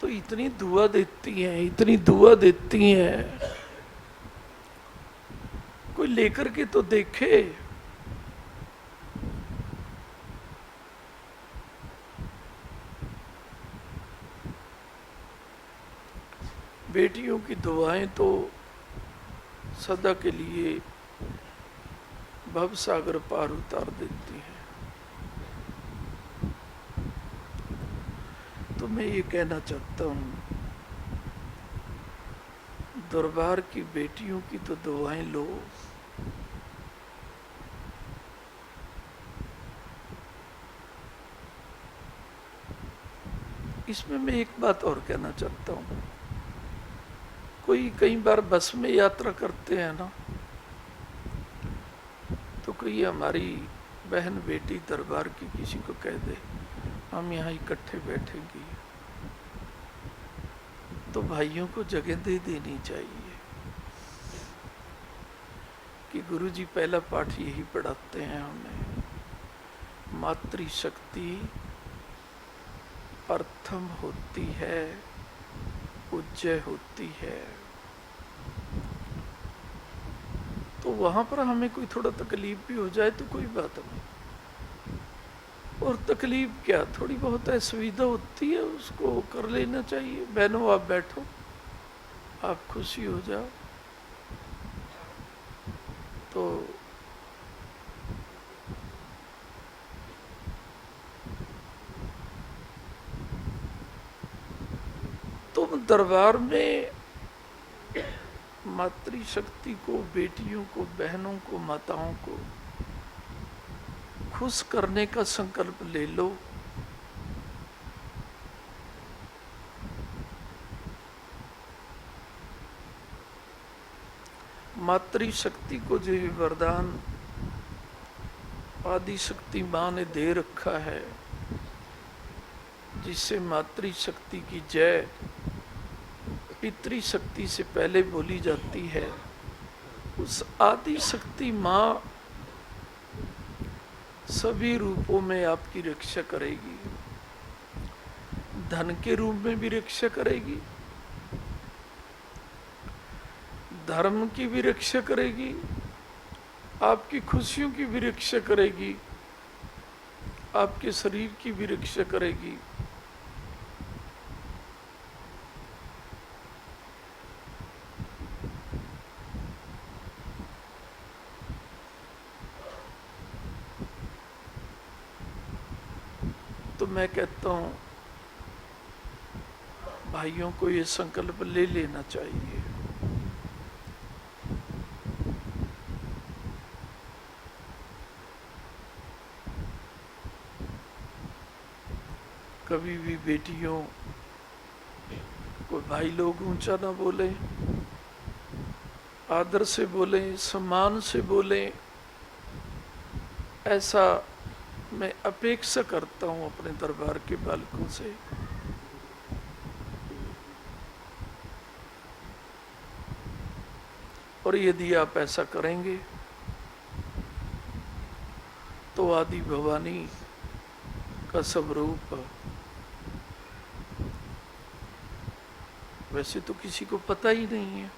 तो इतनी दुआ देती हैं, इतनी दुआ देती हैं, कोई लेकर के तो देखे। बेटियों की दुआएं तो सदा के लिए भव सागर पार उतार देती हैं। तो मैं ये कहना चाहता हूँ, दरबार की बेटियों की तो दुआएं लो। इसमें मैं एक बात और कहना चाहता हूँ, कोई कई बार बस में यात्रा करते हैं ना, तो कोई हमारी बहन बेटी दरबार की किसी को कह दे हम यहाँ इकट्ठे बैठेंगे, तो भाइयों को जगह दे देनी चाहिए कि गुरुजी पहला पाठ यही पढ़ाते हैं हमें, मातृशक्ति प्रथम होती है, पूज्य होती है। तो वहां पर हमें कोई थोड़ा तकलीफ भी हो जाए तो कोई बात नहीं, और तकलीफ क्या, थोड़ी बहुत असुविधा होती है, उसको कर लेना चाहिए। बहनों आप बैठो, आप खुशी हो जाओ। तो दरबार में मातृशक्ति को, बेटियों को, बहनों को, माताओं को खुश करने का संकल्प ले लो। मातृशक्ति को जो वरदान आदि शक्ति मां ने दे रखा है, जिससे मातृशक्ति की जय पितृशक्ति से पहले बोली जाती है, उस आदि शक्ति मां सभी रूपों में आपकी रक्षा करेगी। धन के रूप में भी रक्षा करेगी, धर्म की भी रक्षा करेगी, आपकी खुशियों की भी रक्षा करेगी, आपके शरीर की भी रक्षा करेगी। तो मैं कहता हूं भाइयों को ये संकल्प ले लेना चाहिए। कभी भी बेटियों को भाई लोग ऊंचा ना बोले, आदर से बोले, सम्मान से बोले, ऐसा मैं अपेक्षा करता हूं अपने दरबार के बालकों से। और यदि आप ऐसा करेंगे तो आदि भवानी का स्वरूप, वैसे तो किसी को पता ही नहीं है,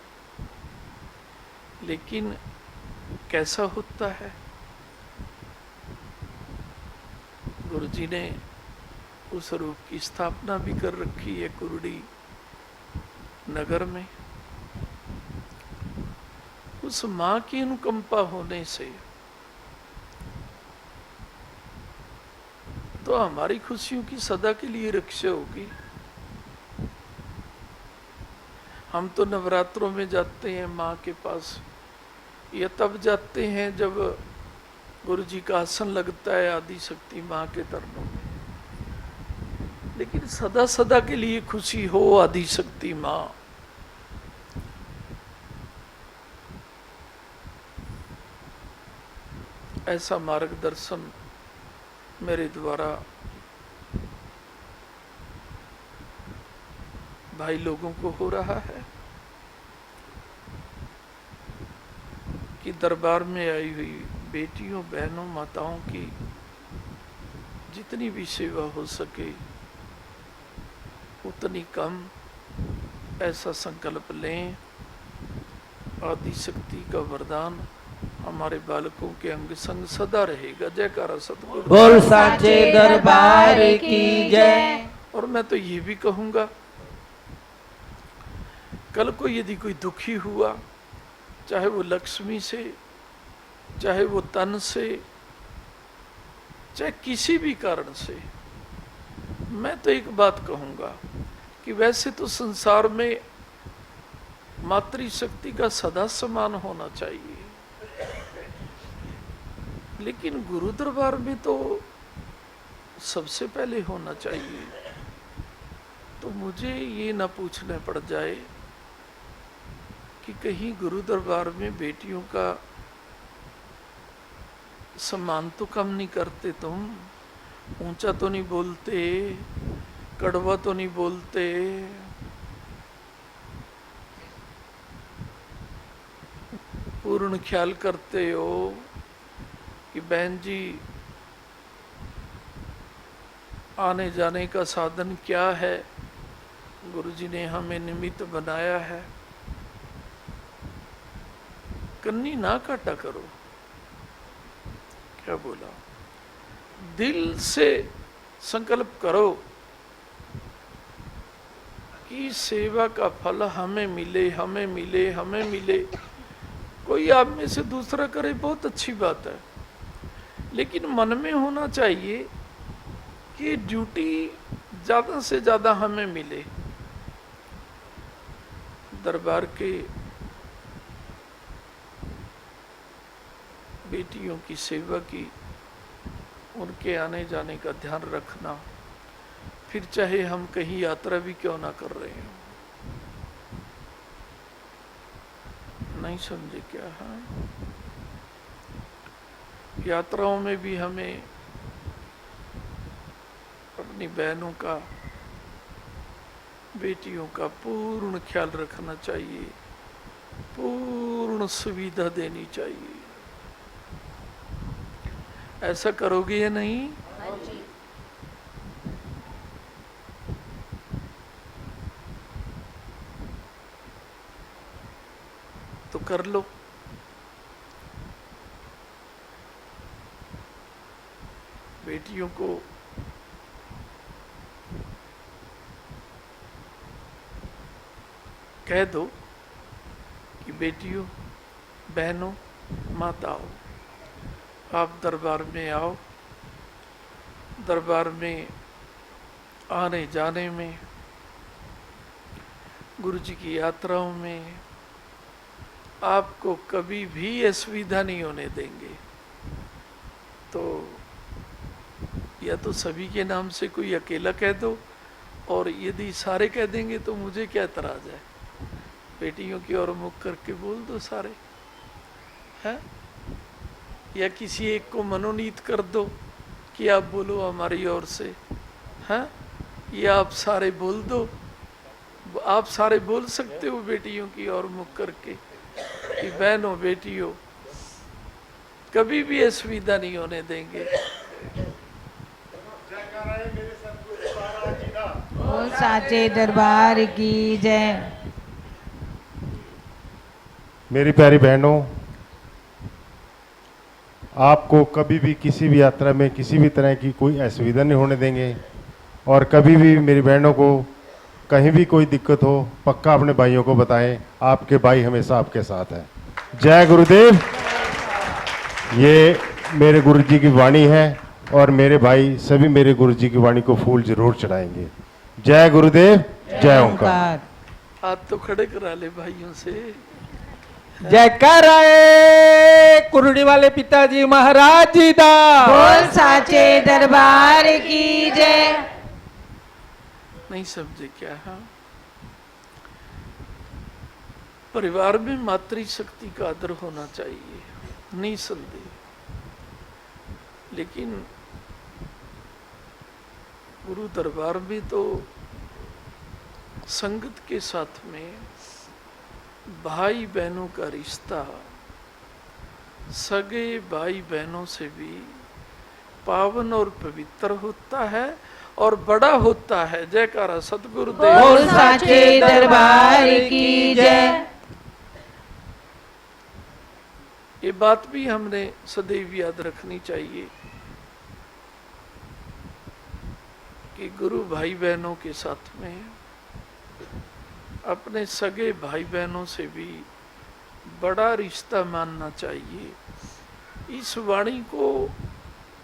लेकिन कैसा होता है, गुरुजी ने उस रूप की स्थापना भी कर रखी है कुरडी नगर में। उस मां की अनुकंपा होने से तो हमारी खुशियों की सदा के लिए रक्षा होगी। हम तो नवरात्रों में जाते हैं माँ के पास, या तब जाते हैं जब गुरुजी का आसन लगता है आदि शक्ति माँ के चरणों में, लेकिन सदा सदा के लिए खुशी हो आदि शक्ति माँ। ऐसा मार्गदर्शन मेरे द्वारा भाई लोगों को हो रहा है कि दरबार में आई हुई बेटियों, बहनों, माताओं की जितनी भी सेवा हो सके उतनी कम, ऐसा संकल्प लें। आदि शक्ति का वरदान हमारे बालकों के अंग संग सदा रहेगा। जयकारा सतगुरु बोल साचे दरबार की जय। और मैं तो ये भी कहूँगा, कल को यदि कोई दुखी हुआ, चाहे वो लक्ष्मी से, चाहे वो तन से, चाहे किसी भी कारण से, मैं तो एक बात कहूँगा कि वैसे तो संसार में मातृशक्ति का सदा सम्मान होना चाहिए, लेकिन गुरु दरबार में तो सबसे पहले होना चाहिए। तो मुझे ये ना पूछना पड़ जाए कि कहीं गुरु दरबार में बेटियों का सम्मान तो कम नहीं करते, तुम ऊंचा तो नहीं बोलते, कड़वा तो नहीं बोलते। पूर्ण ख्याल करते हो कि बहन जी आने जाने का साधन क्या है, गुरुजी ने हमें निमित्त बनाया है। कन्नी ना काटा करो। क्या बोला? दिल से संकल्प करो कि सेवा का फल हमें मिले, हमें मिले, हमें मिले। कोई आप में से दूसरा करे, बहुत अच्छी बात है, लेकिन मन में होना चाहिए कि ड्यूटी ज़्यादा से ज़्यादा हमें मिले। दरबार के बेटियों की सेवा की, उनके आने जाने का ध्यान रखना, फिर चाहे हम कहीं यात्रा भी क्यों ना कर रहे हो। नहीं समझे क्या? हाँ, यात्राओं में भी हमें अपनी बहनों का, बेटियों का पूर्ण ख्याल रखना चाहिए, पूर्ण सुविधा देनी चाहिए। ऐसा करोगे या नहीं? तो कर लो। बेटियों को कह दो कि बेटियों, बहनों, माताओं, आप दरबार में आओ। दरबार में आने जाने में, गुरु जी की यात्राओं में आपको कभी भी असुविधा नहीं होने देंगे। तो या तो सभी के नाम से कोई अकेला कह दो, और यदि सारे कह देंगे तो मुझे क्या एतराज है। बेटियों की ओर मुख करके बोल दो सारे, हैं? या किसी एक को मनोनीत कर दो कि आप बोलो हमारी ओर से, हैं? या आप सारे बोल दो। आप सारे बोल सकते हो बेटियों की ओर मुख करके कि बहनों, बेटियों, कभी भी असुविधा नहीं होने देंगे। बोल साचे दरबार की जय। मेरी प्यारी बहनों, आपको कभी भी किसी भी यात्रा में किसी भी तरह की कोई असुविधा नहीं होने देंगे, और कभी भी मेरी बहनों को कहीं भी कोई दिक्कत हो, पक्का अपने भाइयों को बताएं। आपके भाई हमेशा आपके साथ हैं। जय गुरुदेव। ये मेरे गुरुजी की वाणी है, और मेरे भाई सभी मेरे गुरुजी की वाणी को फूल जरूर चढ़ाएंगे। जय गुरुदेव, जय ओंकार। हाथ तो खड़े करा ले भाइयों से। जयकारा कुरड़ी वाले पिताजी महाराज जी दा। बोल साचे दरबार की जय। नहीं समझे क्या? हाँ, परिवार में मातृशक्ति का आदर होना चाहिए, निसंदेह। लेकिन गुरु दरबार में तो संगत के साथ में भाई बहनों का रिश्ता सगे भाई बहनों से भी पावन और पवित्र होता है, और बड़ा होता है। जयकारा सतगुरुदेव। बोल साचे दरबार की जय। ये बात भी हमने सदैव याद रखनी चाहिए कि गुरु भाई बहनों के साथ में अपने सगे भाई बहनों से भी बड़ा रिश्ता मानना चाहिए। इस वाणी को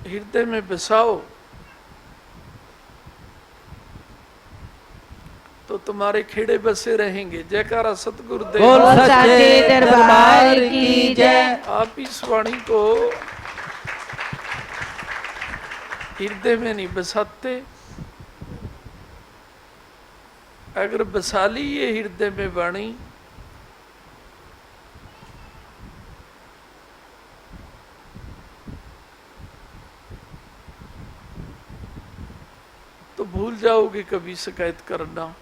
हृदय में बसाओ तो तुम्हारे खेड़े बसे रहेंगे। जयकारा सतगुरुदेव। बोल साचे दरबार की जय। आप इस वाणी को हृदय में नहीं बसाते, अगर बसा ली ये हृदय में वाणी तो भूल जाओगे कभी शिकायत करना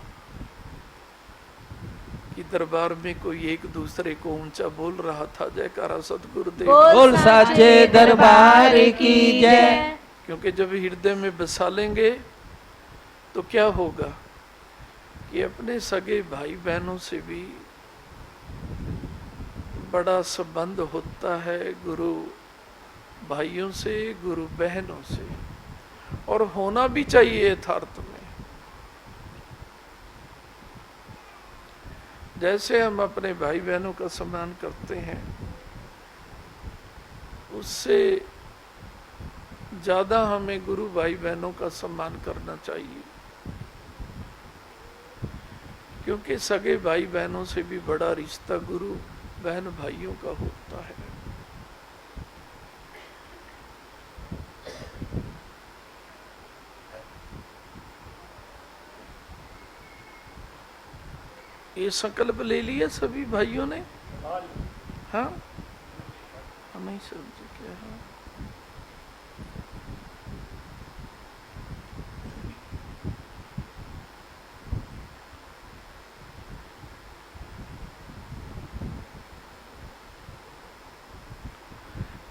कि दरबार में कोई एक दूसरे को ऊंचा बोल रहा था। जयकारा सतगुरुदेव। बोल साचे दरबार की जय। क्योंकि जब हृदय में बसा लेंगे तो क्या होगा कि अपने सगे भाई बहनों से भी बड़ा संबंध होता है, गुरु भाइयों से, गुरु बहनों से, और होना भी चाहिए यथार्थ में। जैसे हम अपने भाई बहनों का सम्मान करते हैं, उससे ज्यादा हमें गुरु भाई बहनों का सम्मान करना चाहिए, क्योंकि सगे भाई बहनों से भी बड़ा रिश्ता गुरु बहन भाइयों का होता है। ये संकल्प ले लिया सभी भाइयों ने? हाँ, नहीं समझे क्या? हाँ,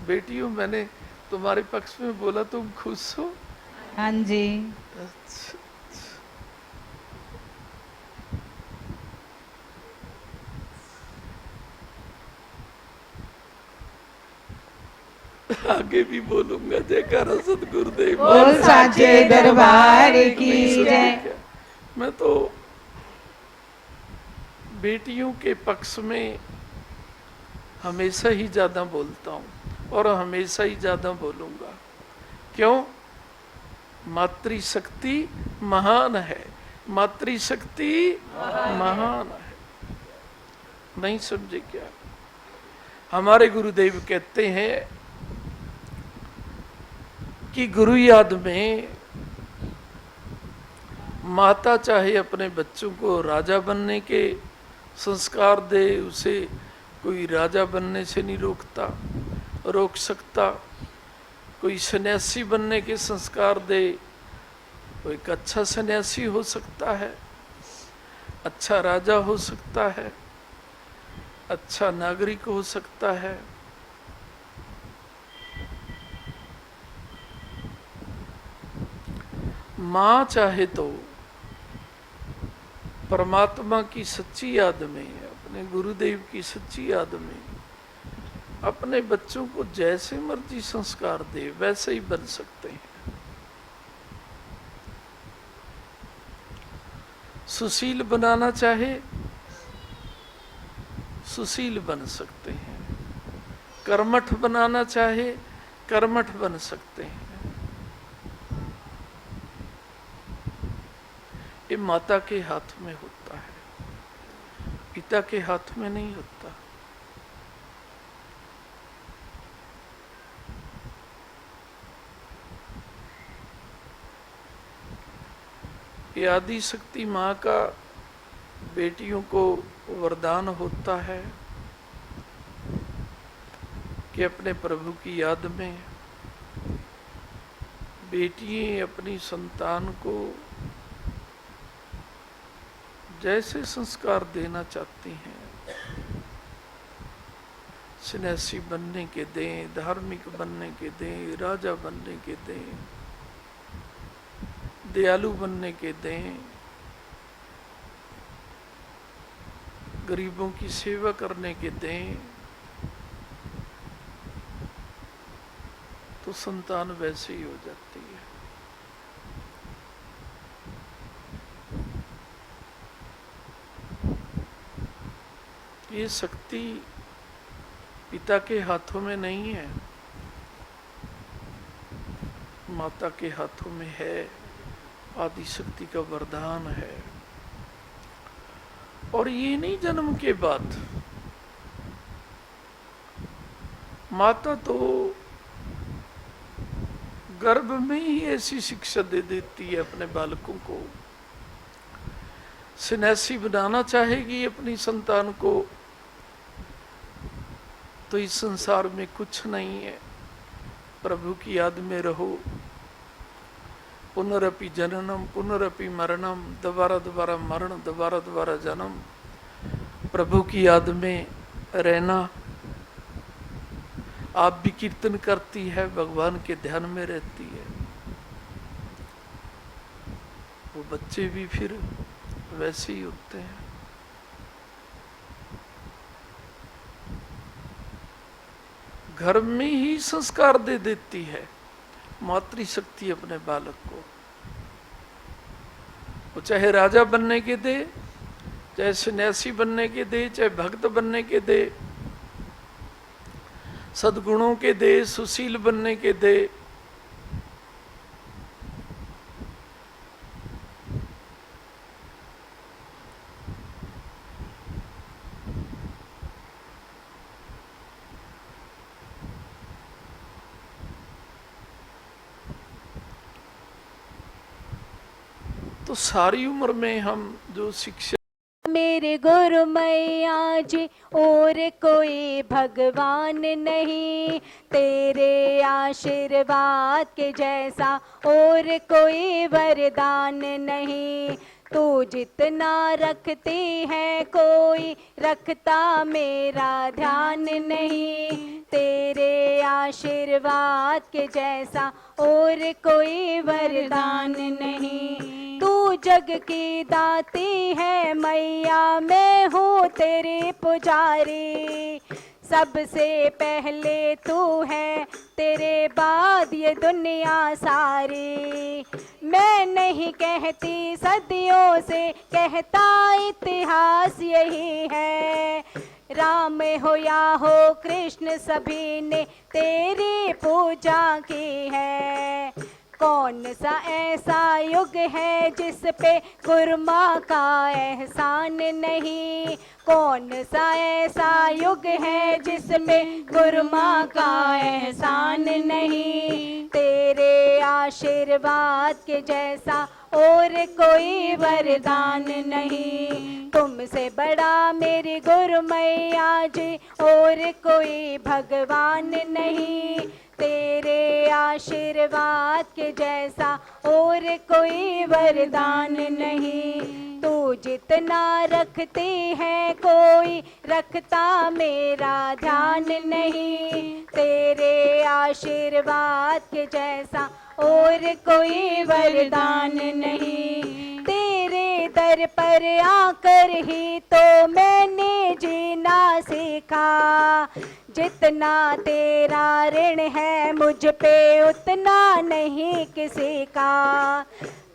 बेटियों, मैंने तुम्हारे पक्ष में बोला, तुम खुश हो? हाँ जी। अच्छा, आगे भी बोलूंगा। जयकारा सतगुरुदेव। बोल साचे दरबार की जय। मैं तो बेटियों के पक्ष में हमेशा ही ज्यादा बोलता हूं और हमेशा ही ज्यादा बोलूंगा। क्यों? मातृशक्ति महान है, मातृशक्ति महान है। नहीं समझे क्या? हमारे गुरुदेव कहते हैं कि गुरु याद में माता चाहे अपने बच्चों को राजा बनने के संस्कार दे, उसे कोई राजा बनने से नहीं रोक सकता। कोई सन्यासी बनने के संस्कार दे, कोई एक अच्छा सन्यासी हो सकता है, अच्छा राजा हो सकता है, अच्छा नागरिक हो सकता है। माँ चाहे तो परमात्मा की सच्ची याद में, अपने गुरुदेव की सच्ची याद में अपने बच्चों को जैसे मर्जी संस्कार दे, वैसे ही बन सकते हैं। सुशील बनाना चाहे सुशील बन सकते हैं, कर्मठ बनाना चाहे कर्मठ बन सकते हैं। ये माता के हाथ में होता है, पिता के हाथ में नहीं होता। ये आदि शक्ति माँ का बेटियों को वरदान होता है कि अपने प्रभु की याद में बेटियां अपनी संतान को जैसे संस्कार देना चाहती हैं, सन्यासी बनने के दें, धार्मिक बनने के दें, राजा बनने के दें, दयालु बनने के दें, गरीबों की सेवा करने के दें, तो संतान वैसे ही हो जाती है। ये शक्ति पिता के हाथों में नहीं है, माता के हाथों में है। आदि शक्ति का वरदान है। और ये नहीं जन्म के बाद, माता तो गर्भ में ही ऐसी शिक्षा दे देती है अपने बालकों को। सन्यासी बनाना चाहेगी अपनी संतान को तो इस संसार में कुछ नहीं है, प्रभु की याद में रहो। पुनरपि जननम पुनरपि मरणम, दोबारा दोबारा मरण, दोबारा दोबारा जन्म। प्रभु की याद में रहना। आप भी कीर्तन करती है, भगवान के ध्यान में रहती है, वो बच्चे भी फिर वैसे ही होते हैं। घर में ही संस्कार दे देती है मातृशक्ति अपने बालक को। वो चाहे राजा बनने के दे, चाहे सन्यासी बनने के दे, चाहे भक्त बनने के दे, सद्गुणों के दे, सुशील बनने के दे, तो सारी उम्र में हम जो शिक्षा। मेरे गुरु मैया जी और कोई भगवान नहीं, तेरे आशीर्वाद के जैसा और कोई वरदान नहीं। तू जितना रखती है कोई रखता मेरा ध्यान नहीं, तेरे आशीर्वाद के जैसा और कोई वरदान नहीं। तू जग की दाती है मैया, मैं हूँ तेरी पुजारी। सबसे पहले तू है, तेरे बाद ये दुनिया सारी। मैं नहीं कहती सदियों से, कहता इतिहास यही है। राम हो या हो कृष्ण सभी ने तेरी पूजा की है। कौन सा ऐसा युग है जिस पे गुरु माँ का एहसान नहीं, कौन सा ऐसा युग है जिसमें गुरु माँ का एहसान नहीं। तेरे आशीर्वाद के जैसा और कोई वरदान नहीं। तुमसे बड़ा मेरी गुरु मैया जी और कोई भगवान नहीं, तेरे आशीर्वाद के जैसा और कोई वरदान नहीं। तू जितना रखती है कोई रखता मेरा ध्यान नहीं, तेरे आशीर्वाद के जैसा और कोई वरदान नहीं। तेरे दर पर आकर ही तो मैंने जीना सीखा, जितना तेरा ऋण है मुझ पे उतना नहीं किसी का।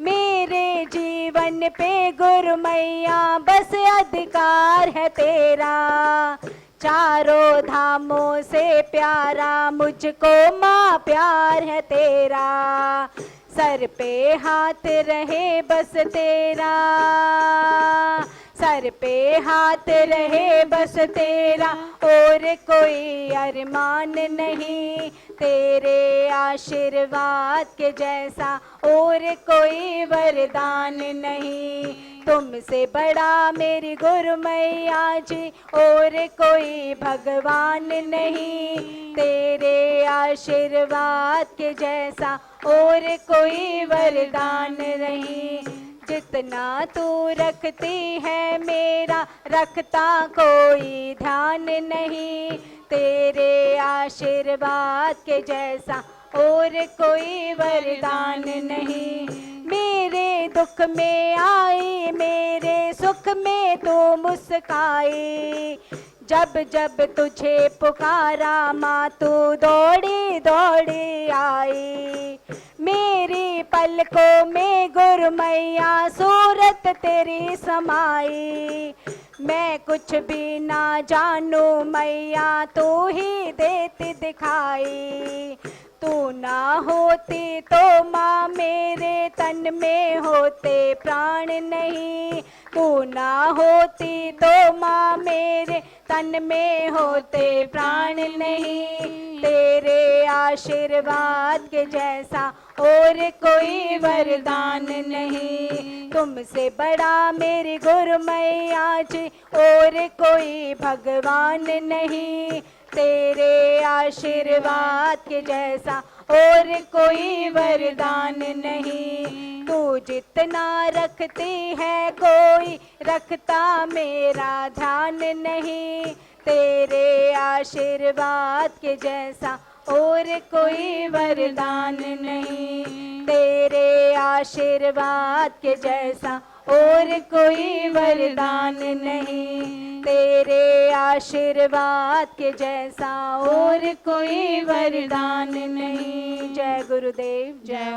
मेरे जीवन पे गुरु मैया बस अधिकार है तेरा, चारों धामों से प्यारा मुझको माँ प्यार है तेरा। सर पे हाथ रहे बस तेरा, सर पे हाथ रहे बस तेरा और कोई अरमान नहीं, तेरे आशीर्वाद के जैसा और कोई वरदान नहीं। तुमसे बड़ा मेरी गुरु मैया जी और कोई भगवान नहीं, तेरे आशीर्वाद के जैसा और कोई वरदान नहीं। जितना तू रखती है मेरा रखता कोई ध्यान नहीं, तेरे आशीर्वाद के जैसा और कोई वरदान नहीं। मेरे दुख में आई, मेरे सुख में तू मुस्काई। जब जब तुझे पुकारा माँ तू दौड़ी दौड़ी आई। मेरी पलकों में गुरु मैया सूरत तेरी समाई। मैं कुछ भी ना जानू मैया तू ही देती दिखाई। तू ना होती तो माँ मेरे तन में होते प्राण नहीं। तू ना होती तो माँ मेरे तन में होते प्राण नहीं। तेरे आशीर्वाद के जैसा और कोई वरदान नहीं। तुमसे बड़ा मेरी गुरु मैया जी और कोई भगवान नहीं। तेरे आशीर्वाद के जैसा और कोई वरदान नहीं। तू जितना रखती है कोई रखता मेरा ध्यान नहीं। तेरे आशीर्वाद के जैसा और कोई वरदान नहीं। तेरे आशीर्वाद के जैसा और कोई वरदान नहीं। तेरे आशीर्वाद के जैसा और कोई वरदान नहीं। जय गुरुदेव जय।